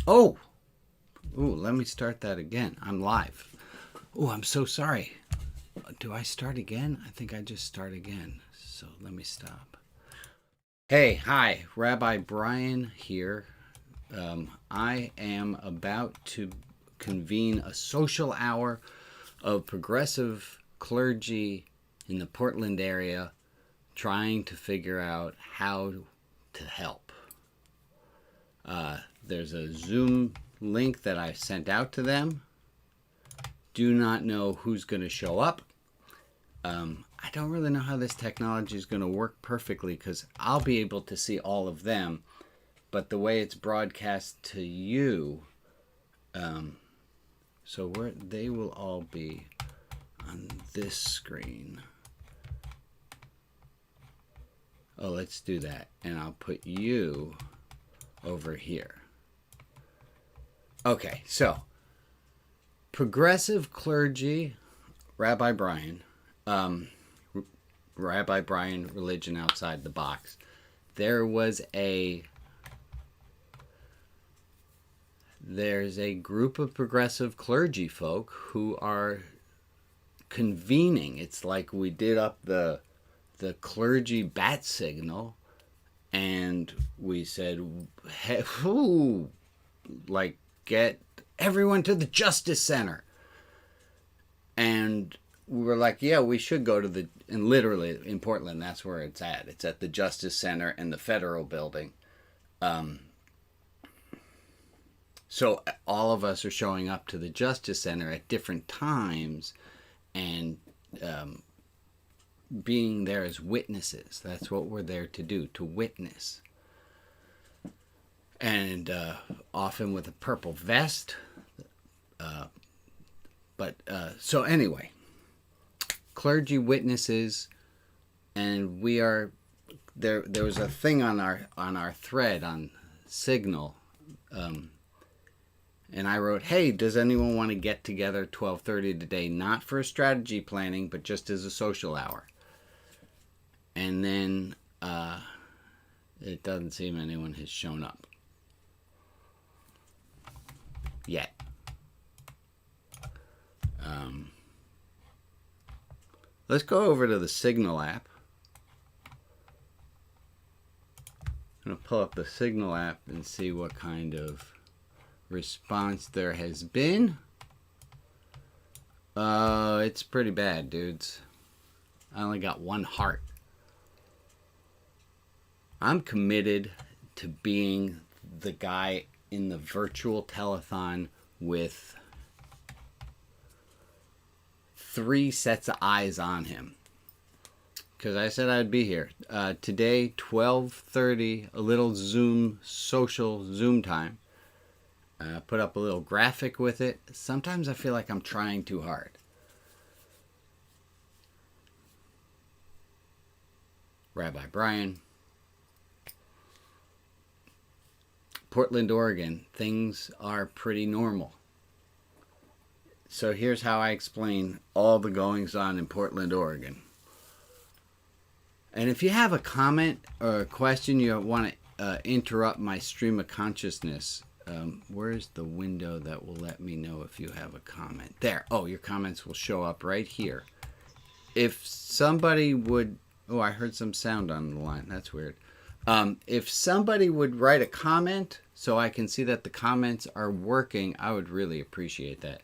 Oh, ooh, let me start that again. I'm live. Oh, I'm so sorry. Do I start again? I think I just start again. So let me stop. Hey, hi, Rabbi Brian here. I am about to convene a social hour of progressive clergy in the Portland area trying to figure out how to help. There's a Zoom link that I sent out to them. Do not know who's going to show up. I don't really know how this technology is going to work perfectly because I'll be able to see all of them, but the way it's broadcast to you, so they will all be on this screen. Oh, let's do that, and I'll put you over here. Okay, so progressive clergy, Rabbi Brian, Rabbi Brian, Religion Outside the Box. There's a group of progressive clergy folk who are convening. It's like we did up the clergy bat signal, and we said, hey, get everyone to the Justice Center. And we were like, yeah, we should go to and literally in Portland, that's where it's at. It's at the Justice Center and the Federal Building. So all of us are showing up to the Justice Center at different times and being there as witnesses. That's what we're there to do, to witness. And often with a purple vest. So anyway, clergy witnesses, and we are there. There was a thing on our thread on Signal, and I wrote, "Hey, does anyone want to get together 12:30 today? Not for strategy planning, but just as a social hour." And then it doesn't seem anyone has shown up yet. Let's go over to the Signal app. I'm going to pull up the Signal app and see what kind of response there has been. It's pretty bad, dudes. I only got one heart. I'm committed to being the guy in the virtual telethon with 3 sets of eyes on him, because I said I'd be here today, 12:30, a little social Zoom time. Put up a little graphic with it. Sometimes I feel like I'm trying too hard. Rabbi Brian, Portland, Oregon, things are pretty normal. So here's how I explain all the goings on in Portland, Oregon. And if you have a comment or a question, you want to interrupt my stream of consciousness, where's the window that will let me know if you have a comment? There. Oh, your comments will show up right here. If somebody would... Oh, I heard some sound on the line. That's weird. If somebody would write a comment so I can see that the comments are working, I would really appreciate that.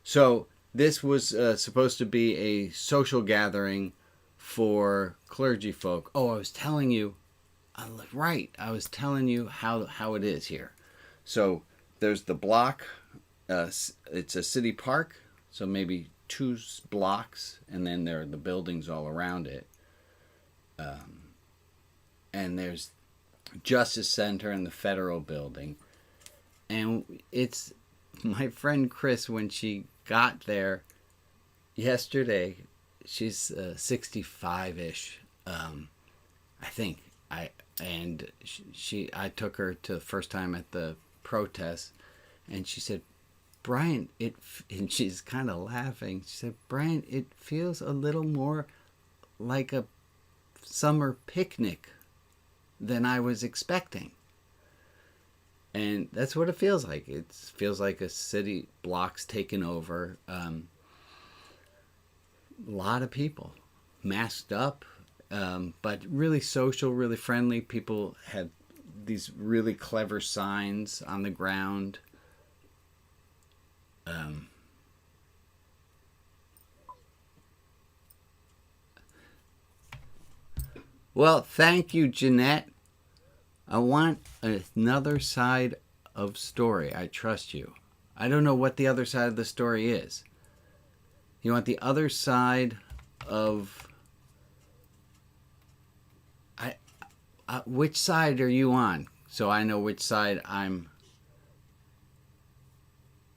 So this was supposed to be a social gathering for clergy folk. Oh, I was telling you, right, I was telling you how it is here. So there's the block, it's a city park, so maybe 2 blocks, and then there are the buildings all around it. And there's Justice Center and the Federal Building. And it's my friend Chris, when she got there yesterday, she's 65-ish, I think. I took her to the first time at the protest, and she said, Brian, and she's kind of laughing. She said, Brian, it feels a little more like a summer picnic than I was expecting. And that's what it feels like. It feels like a city block's taken over. A lot of people masked up, but really social, really friendly. People had these really clever signs on the ground. Well, thank you, Jeanette. I want another side of story. I trust you. I don't know what the other side of the story is. You want the other side of... which side are you on? So I know which side I'm...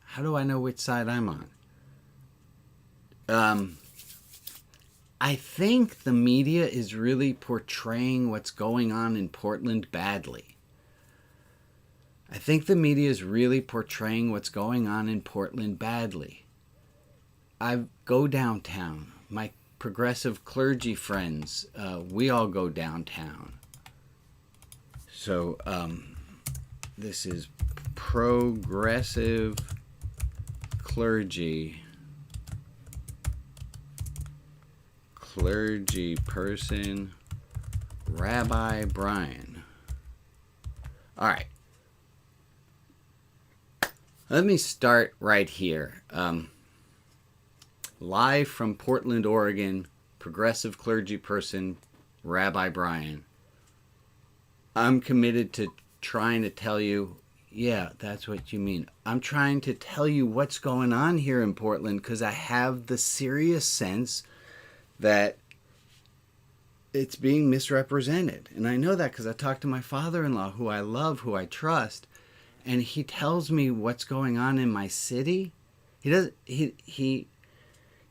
How do I know which side I'm on? I think the media is really portraying what's going on in Portland badly. I think the media is really portraying what's going on in Portland badly. I go downtown. My progressive clergy friends, we all go downtown. So this is progressive clergy person, Rabbi Brian. All right. Let me start right here. Live from Portland, Oregon, progressive clergy person, Rabbi Brian. I'm committed to trying to tell you, yeah, that's what you mean. I'm trying to tell you what's going on here in Portland because I have the serious sense that it's being misrepresented. And I know that because I talked to my father-in-law, who I love, who I trust, and he tells me what's going on in my city. He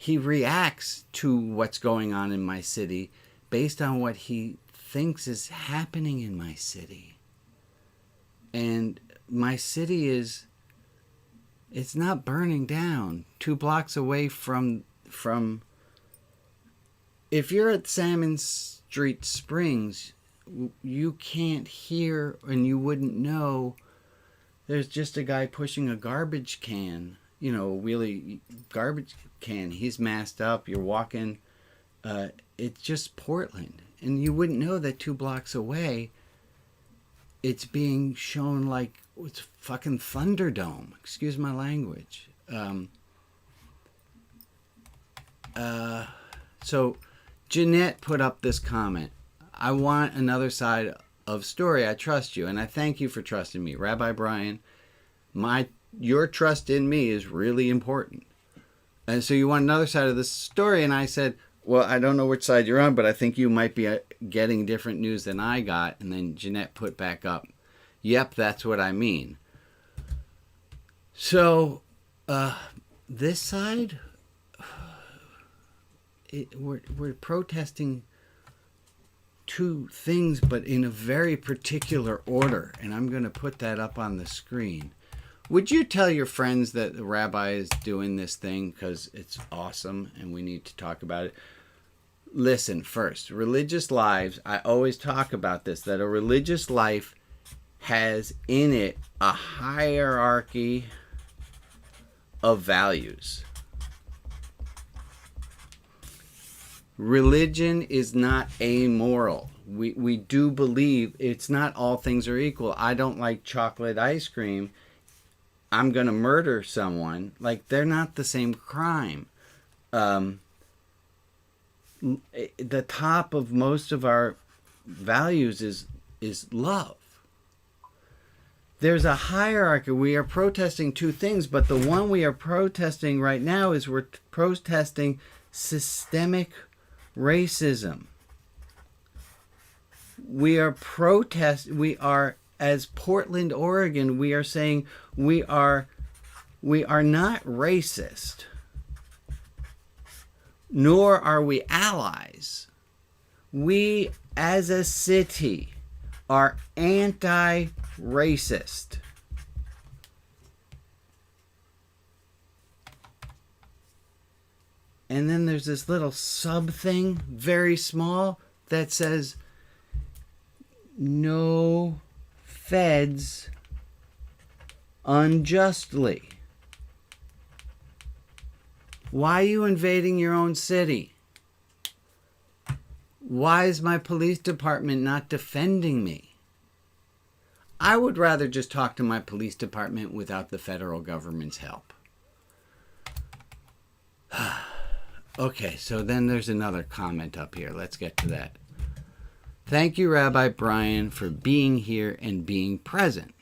reacts to what's going on in my city based on what he thinks is happening in my city. And my city it's not burning down. 2 blocks away from if you're at Salmon Street Springs, you can't hear and you wouldn't know. There's just a guy pushing a garbage can, a wheelie garbage can. He's masked up. You're walking. It's just Portland. And you wouldn't know that 2 blocks away, it's being shown like it's fucking Thunderdome. Excuse my language. So Jeanette put up this comment. I want another side of story. I trust you, and I thank you for trusting me. Rabbi Brian, your trust in me is really important. And so you want another side of this story, and I said, well, I don't know which side you're on, but I think you might be getting different news than I got. And then Jeanette put back up, yep, that's what I mean. So this side, we're protesting 2 things, but in a very particular order. And I'm going to put that up on the screen. Would you tell your friends that the rabbi is doing this thing because it's awesome and we need to talk about it? Listen, first, religious lives, I always talk about this, that a religious life has in it a hierarchy of values. Religion is not amoral. We do believe it's not all things are equal. I don't like chocolate ice cream. I'm going to murder someone. Like, they're not the same crime. The top of most of our values is love. There's a hierarchy. We are protesting 2 things, but the one we are protesting right now is we're protesting systemic racism. We are as Portland, Oregon, we are saying we are not racist, nor are we allies. We, as a city, are anti-racist. And then there's this little sub thing, very small, that says, no feds unjustly. Why are you invading your own city? Why is my police department not defending me? I would rather just talk to my police department without the federal government's help. Okay, so then there's another comment up here. Let's get to that. Thank you, Rabbi Brian, for being here and being present.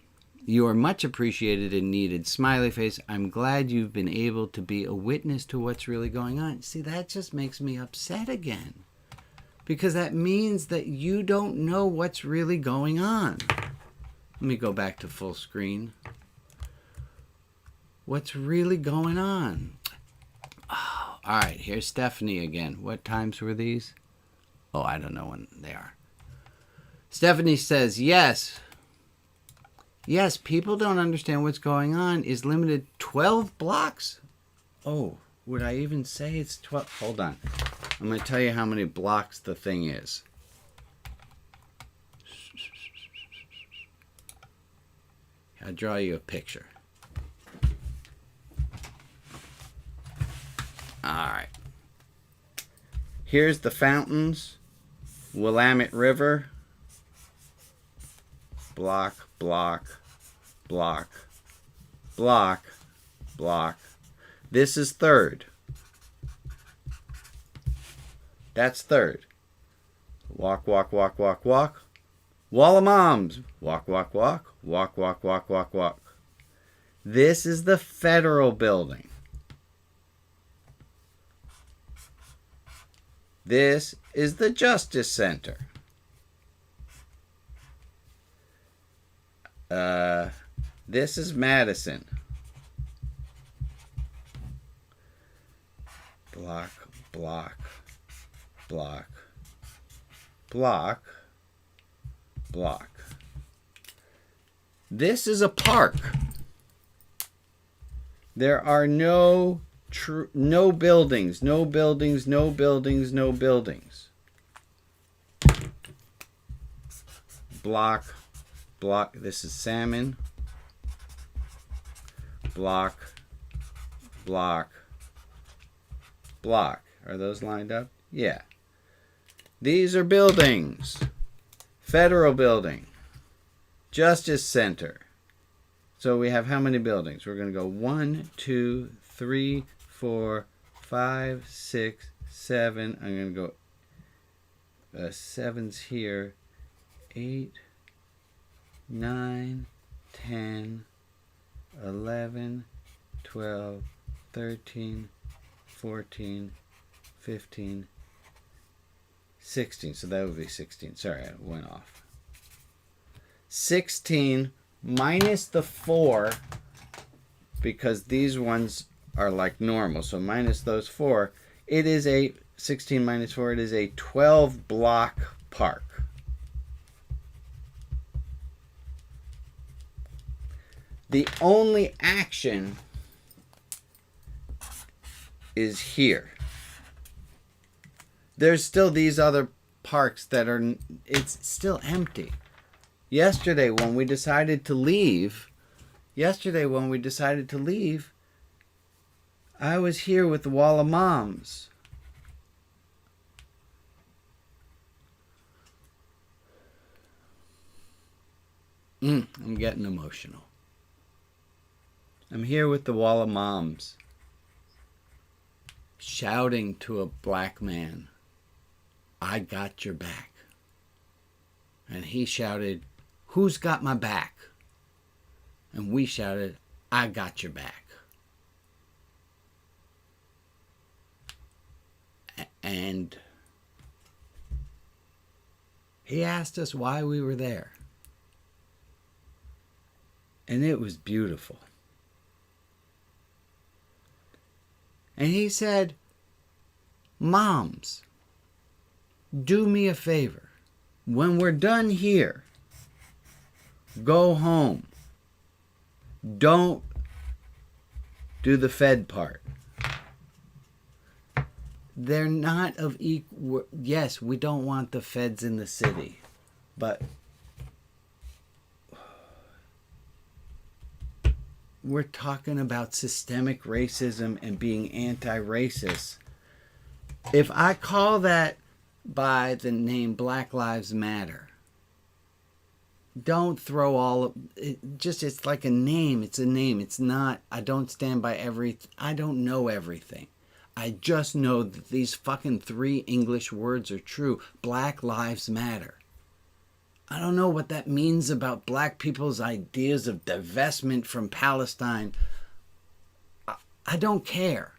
You are much appreciated and needed. Smiley face. I'm glad you've been able to be a witness to what's really going on. See, that just makes me upset again. Because that means that you don't know what's really going on. Let me go back to full screen. What's really going on? Oh, all right, here's Stephanie again. What times were these? Oh, I don't know when they are. Stephanie says, yes. Yes, people don't understand what's going on. Is limited 12 blocks? Oh, would I even say it's 12? Hold on. I'm going to tell you how many blocks the thing is. I'll draw you a picture. Alright. Here's the fountains. Willamette River. Block, block, block, block, block. This is third. That's third. Walk, walk, walk, walk, walk. Wall of Moms. Walk, walk, walk. Walk, walk, walk, walk, walk. This is the federal building. This is the Justice Center. This is Madison. Block, block, block, block, block. This is a park. There are no buildings, no buildings, no buildings, no buildings. Block, block. This is Salmon. Block, block, block. Are those lined up? Yeah. These are buildings. Federal building. Justice Center. So we have how many buildings? We're going to go 1, 2, 3, 4, 5, 6, 7. I'm going to go 7's here. 8, 9, 10, 11, 12, 13, 14, 15, 16. So that would be 16. Sorry, I went off. 16 minus the 4, because these ones are like normal. So minus those 4, it is a 16 minus 4. It is a 12 block park. The only action is here. There's still these other parks that are, it's still empty. Yesterday when we decided to leave, I was here with the Wall of Moms. I'm getting emotional. I'm here with the Wall of Moms, shouting to a black man, I got your back. And he shouted, who's got my back? And we shouted, I got your back. And he asked us why we were there. And it was beautiful. And he said, Moms, do me a favor. When we're done here, go home. Don't do the Fed part. They're not of equal. Yes, we don't want the feds in the city, but we're talking about systemic racism and being anti-racist. If I call that by the name Black Lives Matter, don't throw all it, just it's like a name. It's a name. It's not. I don't stand by I don't know everything. I just know that these fucking 3 English words are true. Black Lives Matter. I don't know what that means about black people's ideas of divestment from Palestine. I don't care.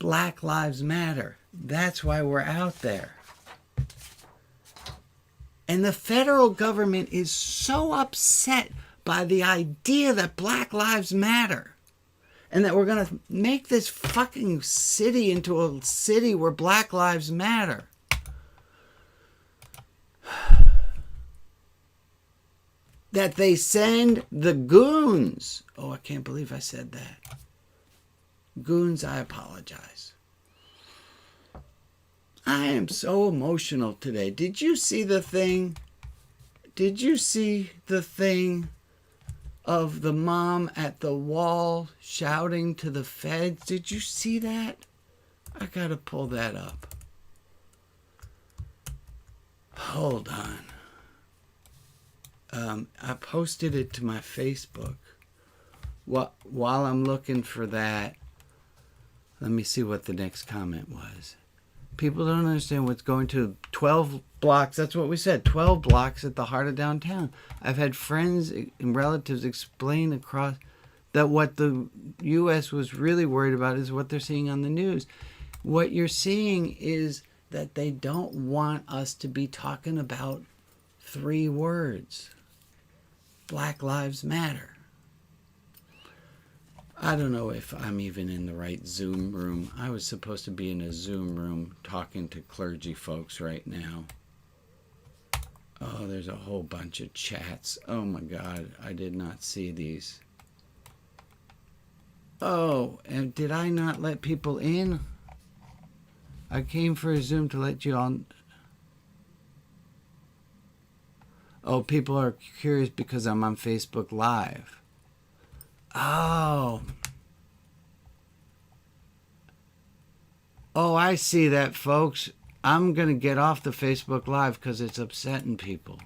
Black Lives Matter. That's why we're out there. And the federal government is so upset by the idea that Black Lives Matter and that we're going to make this fucking city into a city where Black Lives Matter. That they send the goons. Oh, I can't believe I said that. Goons, I apologize. I am so emotional today. Did you see the thing? Did you see the thing of the mom at the wall shouting to the feds? Did you see that? I gotta pull that up. Hold on. I posted it to my Facebook. While I'm looking for that, let me see what the next comment was. People don't understand what's going to 12 blocks. That's what we said. 12 blocks at the heart of downtown. I've had friends and relatives explain across that what the U.S. was really worried about is what they're seeing on the news. What you're seeing is that they don't want us to be talking about 3 words. Black Lives Matter. I don't know if I'm even in the right Zoom room. I was supposed to be in a Zoom room talking to clergy folks right now. Oh, there's a whole bunch of chats. Oh my God, I did not see these. Oh, and did I not let people in? I came for a Zoom to let you all... Oh, people are curious because I'm on Facebook Live. Oh. Oh, I see that, folks. I'm going to get off the Facebook Live because it's upsetting people.